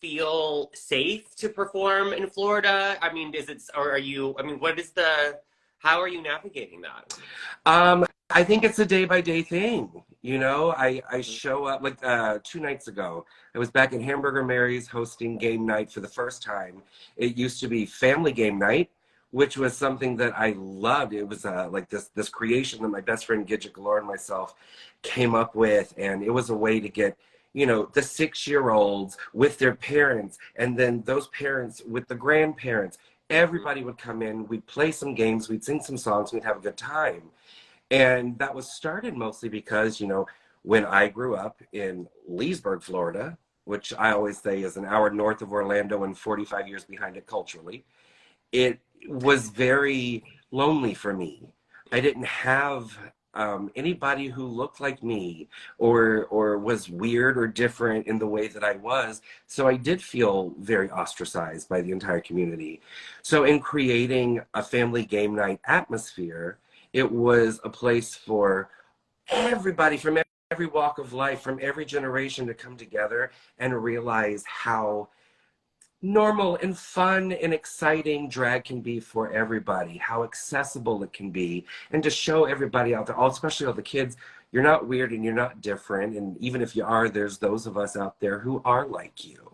feel safe to perform in Florida? I mean, is it, or are you, I mean, what is the, how are you navigating that? I think it's a day by day thing. You know, I show up like 2 nights ago. I was back at Hamburger Mary's hosting game night for the first time. It used to be family game night, which was something that I loved. It was like this creation that my best friend Gidget Galore and myself came up with, and it was a way to get, you know, the 6-year-olds with their parents, and then those parents with the grandparents. Everybody would come in, we'd play some games, we'd sing some songs, we'd have a good time. And that was started mostly because, you know, when I grew up in Leesburg, Florida, which I always say is an hour north of Orlando and 45 years behind it culturally, it was very lonely for me. I didn't have anybody who looked like me or was weird or different in the way that I was. So I did feel very ostracized by the entire community. So in creating a family game night atmosphere, it was a place for everybody from every walk of life, from every generation to come together and realize how normal and fun and exciting drag can be for everybody, how accessible it can be, and to show everybody out there, especially all the kids, you're not weird and you're not different. And even if you are, there's those of us out there who are like you,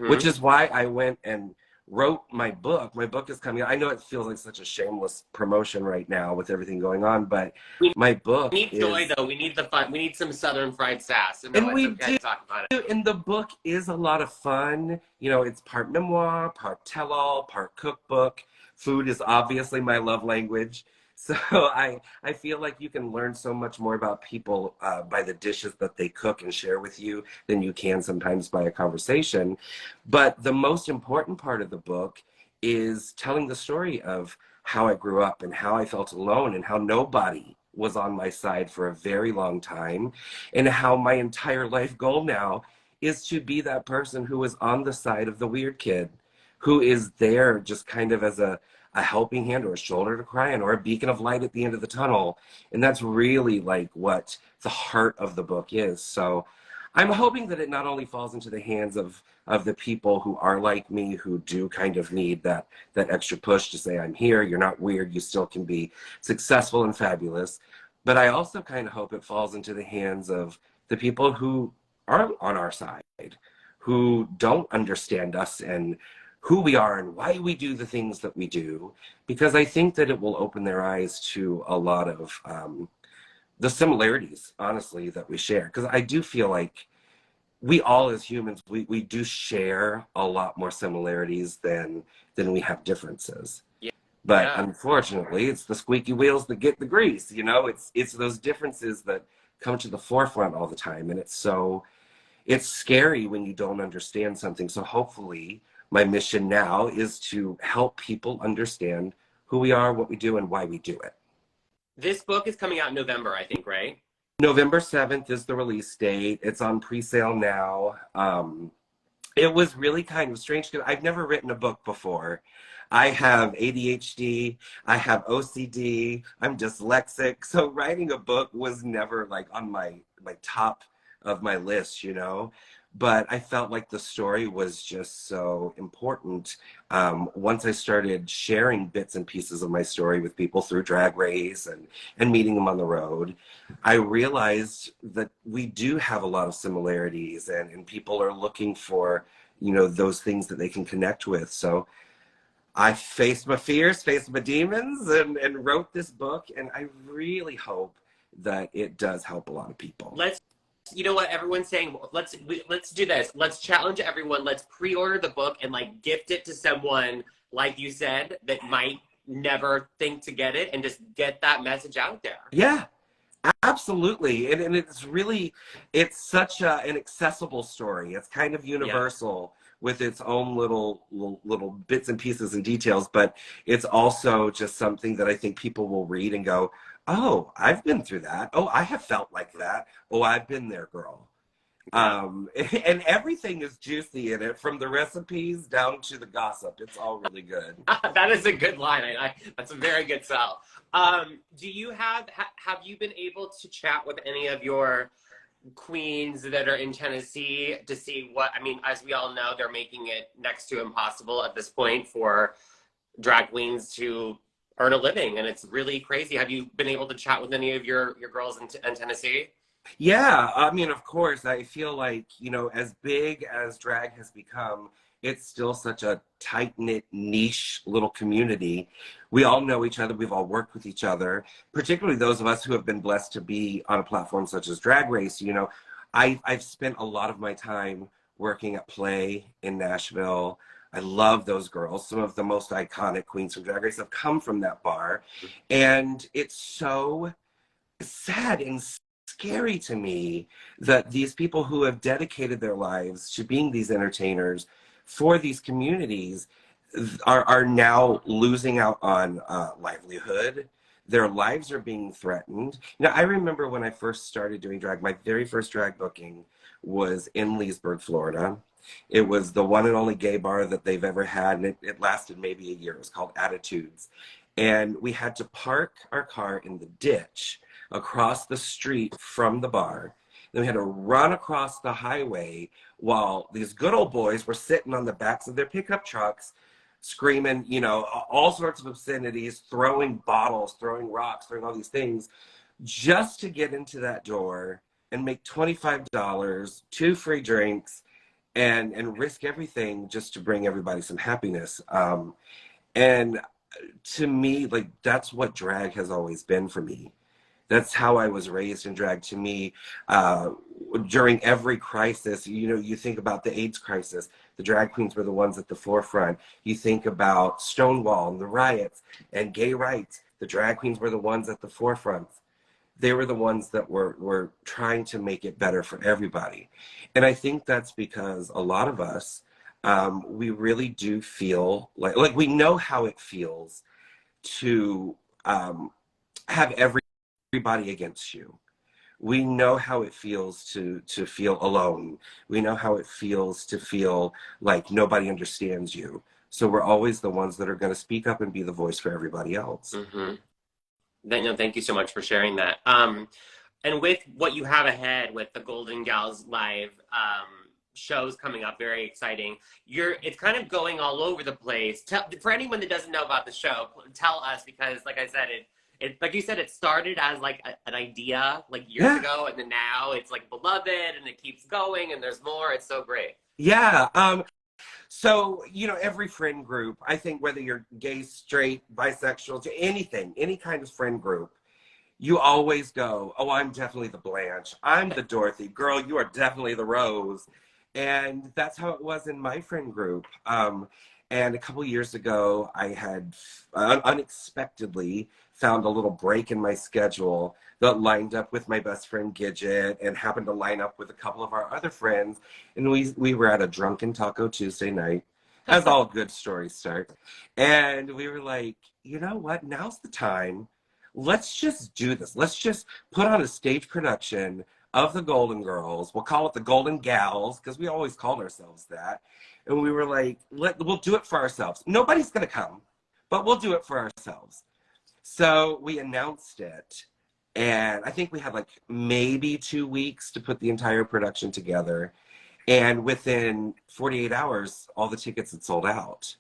which is why I went and wrote my book. My book is coming out. I know it feels like such a shameless promotion right now with everything going on, but We my book need is, joy, though. We need the fun. We need some Southern fried sass. And no, and it's we okay do, to talk about it. and the book is a lot of fun. You know, it's part memoir, part tell-all, part cookbook. Food is obviously my love language. So I feel like you can learn so much more about people by the dishes that they cook and share with you than you can sometimes by a conversation. But the most important part of the book is telling the story of how I grew up and how I felt alone and how nobody was on my side for a very long time, and how my entire life goal now is to be that person who is on the side of the weird kid, who is there just kind of as a helping hand or a shoulder to cry on or a beacon of light at the end of the tunnel. And that's really like what the heart of the book is. So I'm hoping that it not only falls into the hands of the people who are like me, who do kind of need that extra push to say, I'm here, you're not weird, you still can be successful and fabulous. But I also kind of hope it falls into the hands of the people who aren't on our side, who don't understand us and who we are and why we do the things that we do, because I think that it will open their eyes to a lot of the similarities, honestly, that we share. Because I do feel like we all as humans, we do share a lot more similarities than we have differences. Yeah. But Yeah. unfortunately, it's the squeaky wheels that get the grease, you know? It's those differences that come to the forefront all the time. And it's scary when you don't understand something. So hopefully my mission now is to help people understand who we are, what we do, and why we do it. This book is coming out in November, I think, right? November 7th is the release date. It's on pre-sale now. It was really kind of strange because I've never written a book before. I have ADHD, I have OCD, I'm dyslexic. So writing a book was never like on my top of my list, you know? But I felt like the story was just so important. Once I started sharing bits and pieces of my story with people through Drag Race and meeting them on the road, I realized that we do have a lot of similarities, and people are looking for, you know, those things that they can connect with. So I faced my fears, faced my demons, and wrote this book, and I really hope that it does help a lot of people. You know what everyone's saying? Let's do this. Let's challenge everyone. Let's pre-order the book and like gift it to someone, like you said, that might never think to get it, and just get that message out there. Yeah, absolutely. And it's such an accessible story. It's kind of universal with its own little bits and pieces and details, but it's also just something that I think people will read and go, oh, I've been through that. Oh, I have felt like that. Oh, I've been there, girl. And everything is juicy in it, from the recipes down to the gossip. It's all really good. That is a good line. That's a very good sell. Do you have you been able to chat with any of your queens that are in Tennessee to see what, I mean, as we all know, they're making it next to impossible at this point for drag queens to earn a living, and it's really crazy. Have you been able to chat with any of your girls in Tennessee? Yeah, I mean, of course, I feel like, you know, as big as drag has become, it's still such a tight-knit, niche little community. We all know each other, we've all worked with each other, particularly those of us who have been blessed to be on a platform such as Drag Race. You know, I've spent a lot of my time working at Play in Nashville. I love those girls. Some of the most iconic queens from Drag Race have come from that bar. And it's so sad and scary to me that these people who have dedicated their lives to being these entertainers for these communities are now losing out on livelihood. Their lives are being threatened. You know, I remember when I first started doing drag, my very first drag booking was in Leesburg, Florida. It was the one and only gay bar that they've ever had, and it lasted maybe a year. It was called Attitudes. And we had to park our car in the ditch across the street from the bar. Then we had to run across the highway while these good old boys were sitting on the backs of their pickup trucks, screaming, you know, all sorts of obscenities, throwing bottles, throwing rocks, throwing all these things, just to get into that door and make $25, 2 free drinks, and risk everything just to bring everybody some happiness. And to me, like, that's what drag has always been for me. That's how I was raised in drag. To me, during every crisis, you know, you think about the AIDS crisis, the drag queens were the ones at the forefront. You think about Stonewall and the riots and gay rights, the drag queens were the ones at the forefront. They were the ones that were trying to make it better for everybody. And I think that's because a lot of us, we really do feel like we know how it feels to have everybody against you. We know how it feels to feel alone. We know how it feels to feel like nobody understands you. So we're always the ones that are going to speak up and be the voice for everybody else. Mm-hmm. No, thank you so much for sharing that. And with what you have ahead with the Golden Gals live shows coming up, very exciting. It's kind of going all over the place. For anyone that doesn't know about the show, tell us, because like I said, it like you said, it started as like an idea like years ago, and then now it's like beloved and it keeps going and there's more. It's so great. Yeah. So, you know, every friend group, I think whether you're gay, straight, bisexual, to anything, any kind of friend group, you always go, oh, I'm definitely the Blanche. I'm the Dorothy. Girl, you are definitely the Rose. And that's how it was in my friend group. And a couple years ago, I had unexpectedly found a little break in my schedule that lined up with my best friend Gidget and happened to line up with a couple of our other friends. And we were at a drunken Taco Tuesday night, as all good stories start. And we were like, you know what? Now's the time. Let's just do this. Let's just put on a stage production of the Golden Girls. We'll call it the Golden Gals, because we always called ourselves that. And we were like, we'll do it for ourselves. Nobody's going to come, but we'll do it for ourselves. So we announced it, and I think we had like maybe 2 weeks to put the entire production together. And within 48 hours, all the tickets had sold out.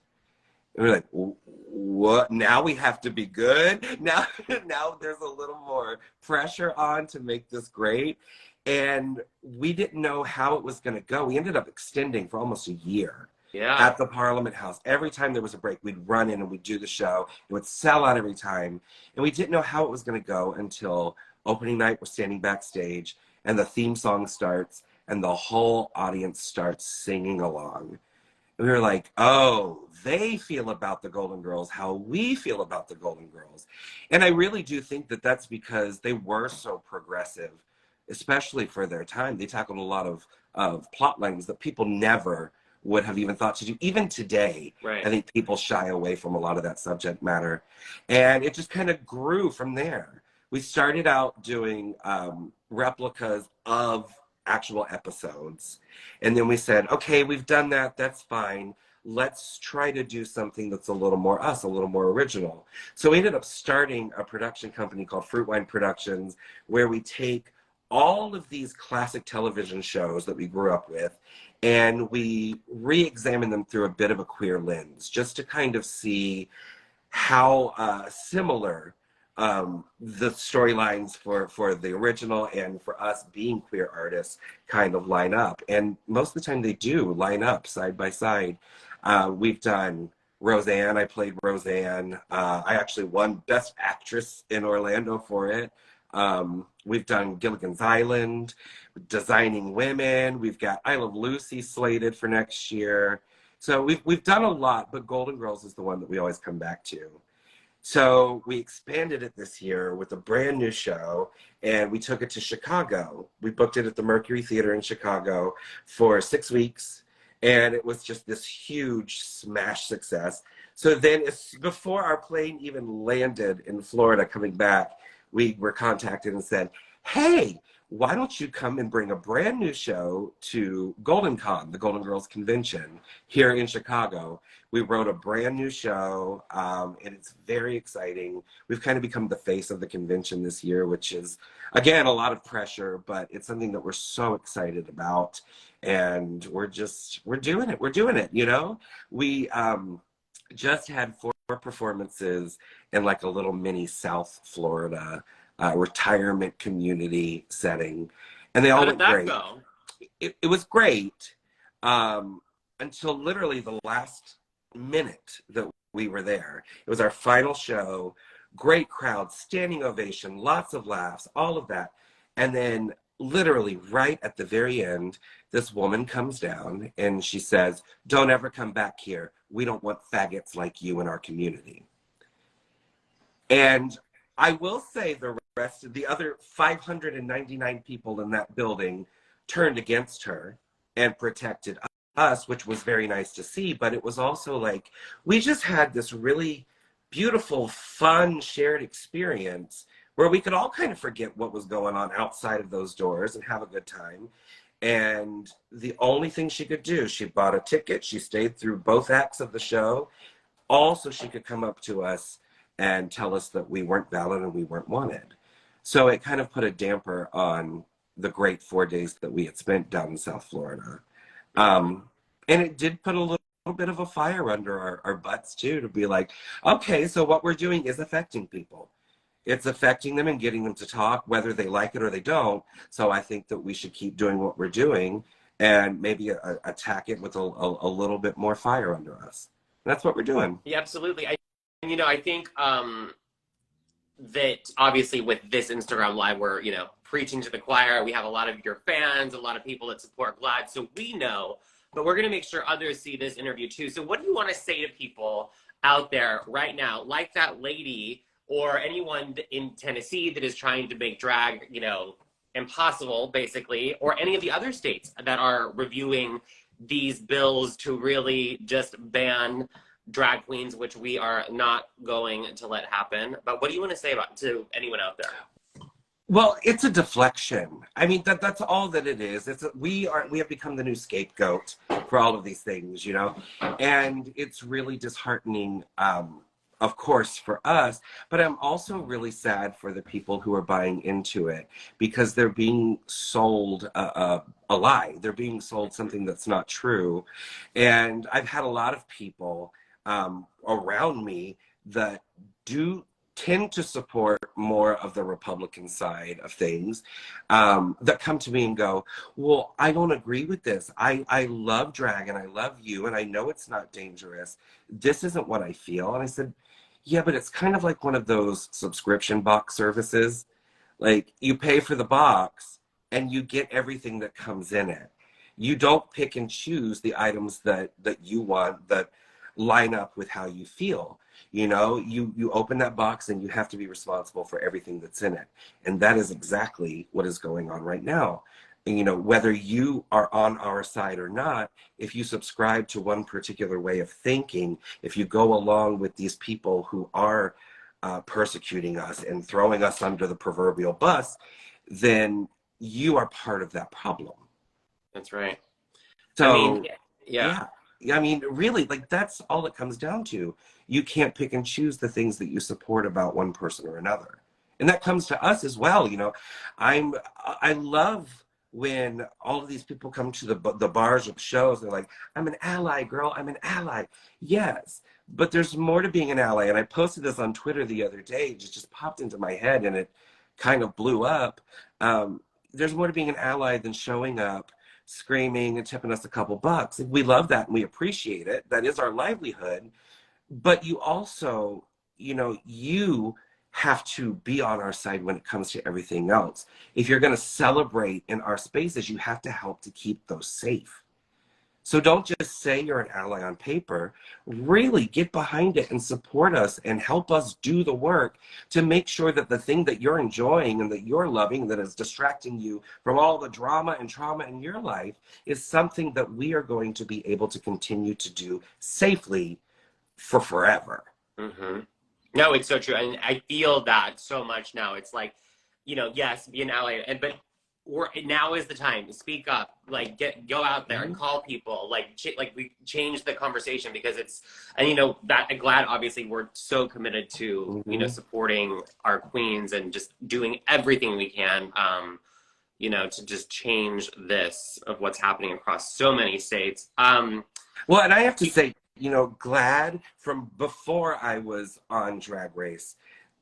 And we're like, what? Now we have to be good? Now there's a little more pressure on to make this great. And we didn't know how it was going to go. We ended up extending for almost a year at the Parliament House. Every time there was a break, we'd run in and we'd do the show. It would sell out every time. And we didn't know how it was going to go until opening night. We're standing backstage and the theme song starts and the whole audience starts singing along. And we were like, oh, they feel about the Golden Girls how we feel about the Golden Girls. And I really do think that that's because they were so progressive, especially for their time. They tackled a lot of plot lines that people never would have even thought to do. Even today, Right. I think people shy away from a lot of that subject matter. And it just kind of grew from there. We started out doing replicas of actual episodes. And then we said, okay, we've done that. That's fine. Let's try to do something that's a little more us, a little more original. So we ended up starting a production company called Fruit Wine Productions, where we take all of these classic television shows that we grew up with, and we re-examine them through a bit of a queer lens, just to kind of see how similar the storylines for the original and for us being queer artists kind of line up. And most of the time they do line up side by side. We've done Roseanne. I played Roseanne. I actually won Best Actress in Orlando for it. We've done Gilligan's Island, Designing Women. We've got I Love Lucy slated for next year. So we've done a lot, but Golden Girls is the one that we always come back to. So we expanded it this year with a brand new show, and we took it to Chicago. We booked it at the Mercury Theater in Chicago for 6 weeks, and it was just this huge smash success. So then before our plane even landed in Florida coming back, we were contacted and said, hey, why don't you come and bring a brand new show to Golden Con, the Golden Girls Convention here in Chicago. We wrote a brand new show, and it's very exciting. We've kind of become the face of the convention this year, which is, again, a lot of pressure, but it's something that we're so excited about. And we're doing it. We're doing it, you know? We just had 4 performances in like a little mini South Florida retirement community setting, and they all went great. How did that go? It was great until literally the last minute that we were there. It was our final show, great crowd, standing ovation, lots of laughs, all of that. And then literally right at the very end, this woman comes down and she says, don't ever come back here. We don't want faggots like you in our community. And I will say the rest of the other 599 people in that building turned against her and protected us, which was very nice to see. But it was also like, we just had this really beautiful, fun, shared experience where we could all kind of forget what was going on outside of those doors and have a good time. And the only thing she could do, she bought a ticket, she stayed through both acts of the show, all so she could come up to us and tell us that we weren't valid and we weren't wanted. So it kind of put a damper on the great 4 days that we had spent down in South Florida. And it did put a little bit of a fire under our butts too, to be like, okay, so what we're doing is affecting people. It's affecting them and getting them to talk, whether they like it or they don't. So I think that we should keep doing what we're doing and maybe attack it with a little bit more fire under us. And that's what we're doing. Yeah, absolutely. I think that obviously with this Instagram Live, we're, preaching to the choir. We have a lot of your fans, a lot of people that support GLAAD, so we know, but we're going to make sure others see this interview too. So what do you want to say to people out there right now, like that lady or anyone in Tennessee that is trying to make drag, impossible, basically, or any of the other states that are reviewing these bills to really just ban drag queens, which we are not going to let happen. But what do you want to say to anyone out there? Well, it's a deflection. I mean, that's all that it is. We have become the new scapegoat for all of these things, and it's really disheartening, of course, for us, but I'm also really sad for the people who are buying into it because they're being sold a lie. They're being sold something that's not true. And I've had a lot of people around me that do tend to support more of the Republican side of things, that come to me and go, well, I don't agree with this. I love drag and I love you and I know it's not dangerous. This isn't what I feel. And I said, yeah, but it's kind of like one of those subscription box services. Like you pay for the box and you get everything that comes in it. You don't pick and choose the items that you want that line up with how you feel. You open that box and you have to be responsible for everything that's in it. And that is exactly what is going on right now. And, whether you are on our side or not, if you subscribe to one particular way of thinking, if you go along with these people who are persecuting us and throwing us under the proverbial bus, then you are part of that problem. That's right. So, yeah. I mean, really, like, that's all it comes down to. You can't pick and choose the things that you support about one person or another. And that comes to us as well. You know, I love when all of these people come to the bars or the shows. They're like, I'm an ally, girl. I'm an ally. Yes, but there's more to being an ally. And I posted this on Twitter the other day. It just popped into my head and it kind of blew up. Um, there's more to being an ally than showing up, screaming, and tipping us a couple bucks. We love that and we appreciate it. That is our livelihood. But you also, you know, you have to be on our side when it comes to everything else. If you're going to celebrate in our spaces, you have to help to keep those safe. So don't just say you're an ally on paper. Really get behind it and support us and help us do the work to make sure that the thing that you're enjoying and that you're loving that is distracting you from all the drama and trauma in your life is something that we are going to be able to continue to do safely for forever. Mm-hmm. No, it's so true. And I feel that so much now. It's like, you know, yes, be an ally, but now is the time to speak up, like go out there and call people, like we change the conversation because and you know, that glad obviously we're so committed to, you know, supporting our queens and just doing everything we can, you know, to just change this of what's happening across so many states. Well, and I have to say, you know, Glad from before I was on Drag Race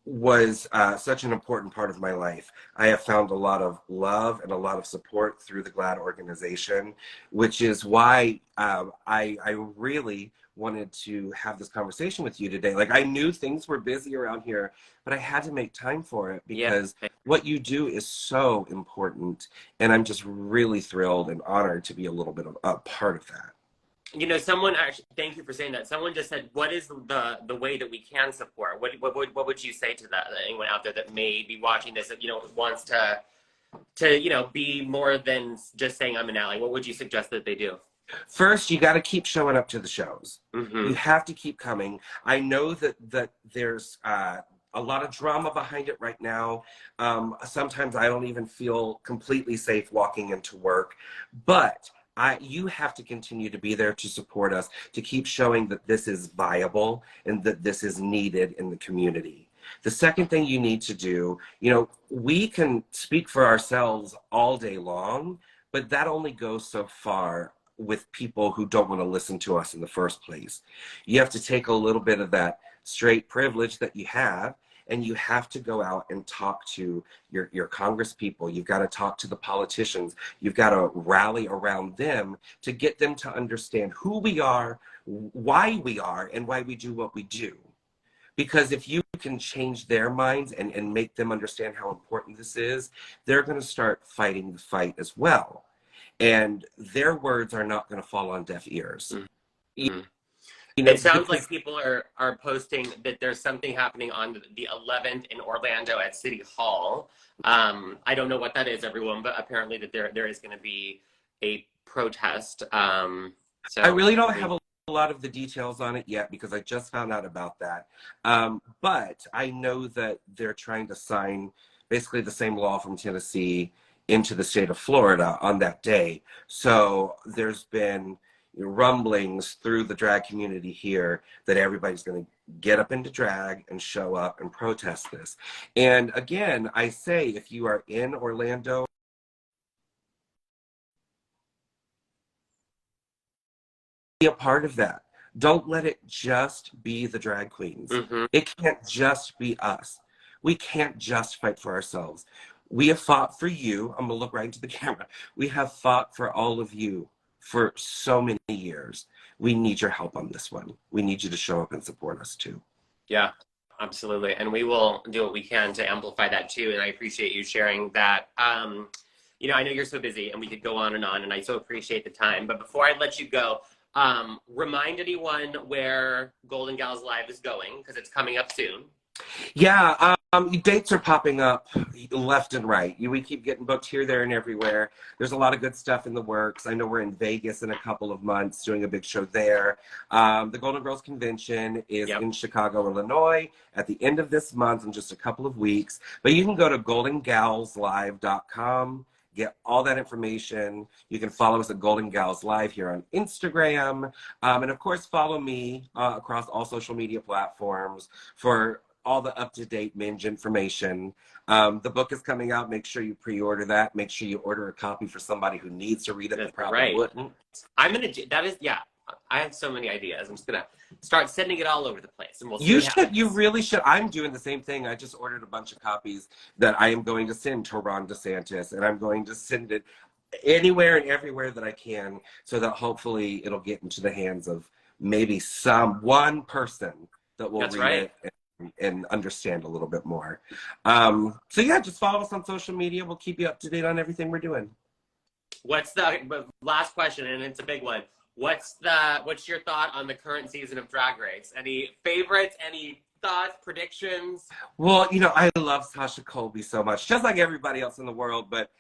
was such an important part of my life. I have found a lot of love and a lot of support through the Glad organization, which is why I really wanted to have this conversation with you today. Like, I knew things were busy around here, but I had to make time for it because what you do is so important. And I'm just really thrilled and honored to be a little bit of a part of that. You know, someone actually, thank you for saying that. Someone just said, what is the way that we can support? What would you say to that? Anyone out there that may be watching this, that, you know, wants to, you know, be more than just saying I'm an ally? What would you suggest that they do? First, you got to keep showing up to the shows. Mm-hmm. You have to keep coming. I know that there's a lot of drama behind it right now. Sometimes I don't even feel completely safe walking into work, but you have to continue to be there to support us, to keep showing that this is viable and that this is needed in the community. The second thing you need to do, you know, we can speak for ourselves all day long, but that only goes so far with people who don't want to listen to us in the first place. You have to take a little bit of that straight privilege that you have, and you have to go out and talk to your Congress people. You've got to talk to the politicians. You've got to rally around them to get them to understand who we are, why we are, and why we do what we do. Because if you can change their minds and make them understand how important this is, they're going to start fighting the fight as well. And their words are not going to fall on deaf ears. Mm-hmm. You know, it sounds like people are posting that there's something happening on the 11th in Orlando at City Hall. I don't know what that is, everyone, but apparently that there is going to be a protest. So I really don't have a lot of the details on it yet because I just found out about that. But I know that they're trying to sign basically the same law from Tennessee into the state of Florida on that day. So there's been rumblings through the drag community here that everybody's going to get up into drag and show up and protest this. And again, I say, if you are in Orlando, be a part of that. Don't let it just be the drag queens. Mm-hmm. It can't just be us. We can't just fight for ourselves. We have fought for you. I'm going to look right into the camera. We have fought for all of you for so many years. We need your help on this one. We need you to show up and support us too. Yeah, absolutely. And we will do what we can to amplify that too. And I appreciate you sharing that. You know, I know you're so busy and we could go on, and I so appreciate the time. But before I let you go, remind anyone where Golden Gals Live is going, because it's coming up soon. Yeah, dates are popping up left and right. We keep getting booked here, there, and everywhere. There's a lot of good stuff in the works. I know we're in Vegas in a couple of months doing a big show there. The Golden Girls Convention is in Chicago, Illinois at the end of this month in just a couple of weeks. But you can go to goldengalslive.com. Get all that information. You can follow us at Golden Gals Live here on Instagram. And of course, follow me across all social media platforms for all the up-to-date minj information. The book is coming out. Make sure you pre-order that. Make sure you order a copy for somebody who needs to read it That's but probably right. wouldn't. I'm gonna do that. Is yeah. I have so many ideas. I'm just gonna start sending it all over the place, and we'll see You what should. happens. You really should. I'm doing the same thing. I just ordered a bunch of copies that I am going to send to Ron DeSantis, and I'm going to send it anywhere and everywhere that I can, so that hopefully it'll get into the hands of maybe one person that will That's read right. it and understand a little bit more. So yeah, just follow us on social media. We'll keep you up to date on everything we're doing. What's the last question, and it's a big one. What's your thought on the current season of Drag Race? Any favorites? Any thoughts? Predictions? Well, I love Sasha Colby so much, just like everybody else in the world, but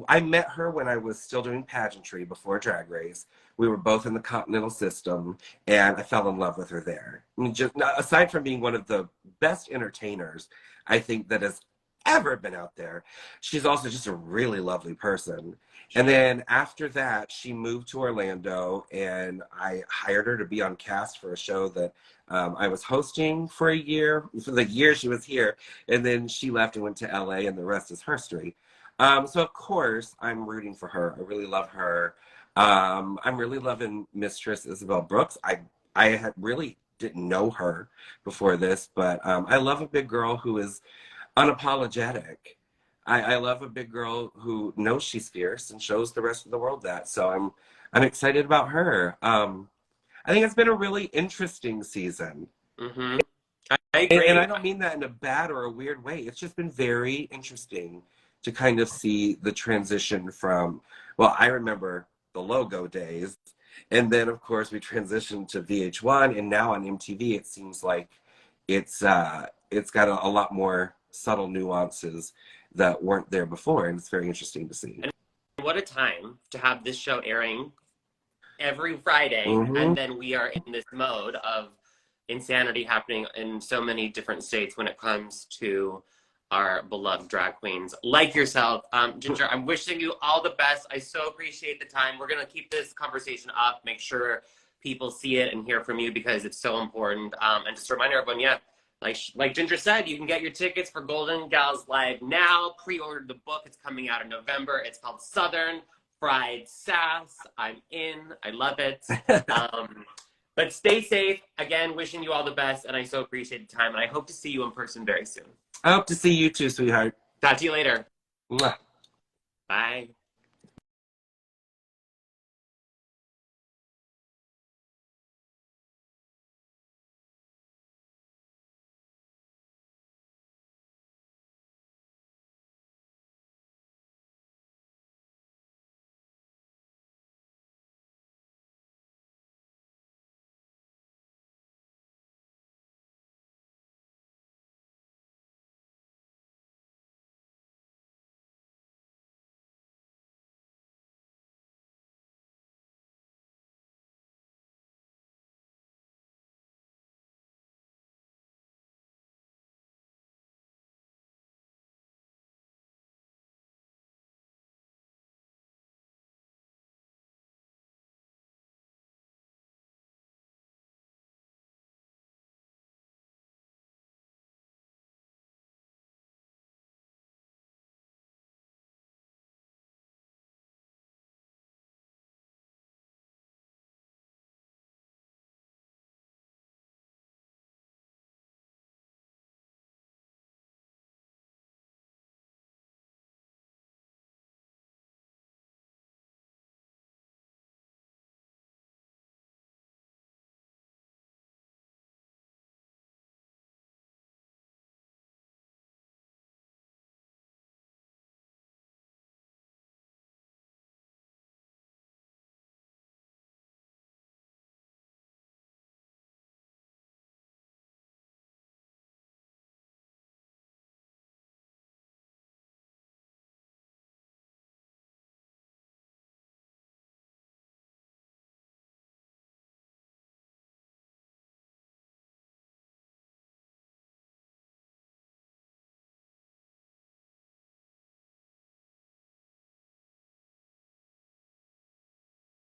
I met her when I was still doing pageantry before Drag Race. We were both in the Continental system, and I fell in love with her there. I mean, just aside from being one of the best entertainers, I think that has ever been out there, she's also just a really lovely person. And then after that, she moved to Orlando, and I hired her to be on cast for a show that I was hosting for a year, for the year she was here. And then she left and went to LA, and the rest is history. So, of course, I'm rooting for her. I really love her. I'm really loving Mistress Isabel Brooks. I had really didn't know her before this, but I love a big girl who is unapologetic. I love a big girl who knows she's fierce and shows the rest of the world that. So I'm excited about her. I think it's been a really interesting season. Mm-hmm. I agree. And I don't mean that in a bad or a weird way. It's just been very interesting to kind of see the transition from, well, I remember the logo days. And then, of course, we transitioned to VH1. And now on MTV, it seems like it's got a lot more subtle nuances that weren't there before. And it's very interesting to see. And what a time to have this show airing every Friday. Mm-hmm. And then we are in this mode of insanity happening in so many different states when it comes to our beloved drag queens like yourself. Ginger, I'm wishing you all the best. I so appreciate the time. We're going to keep this conversation up, make sure people see it and hear from you because it's so important. And just to remind everyone, yeah, like Ginger said, you can get your tickets for Golden Gals Live now. Pre-order the book. It's coming out in November. It's called Southern Fried Sass. I'm in. I love it. But stay safe. Again, wishing you all the best, and I so appreciate the time, and I hope to see you in person very soon. I hope to see you too, sweetheart. Talk to you later. Mwah. Bye.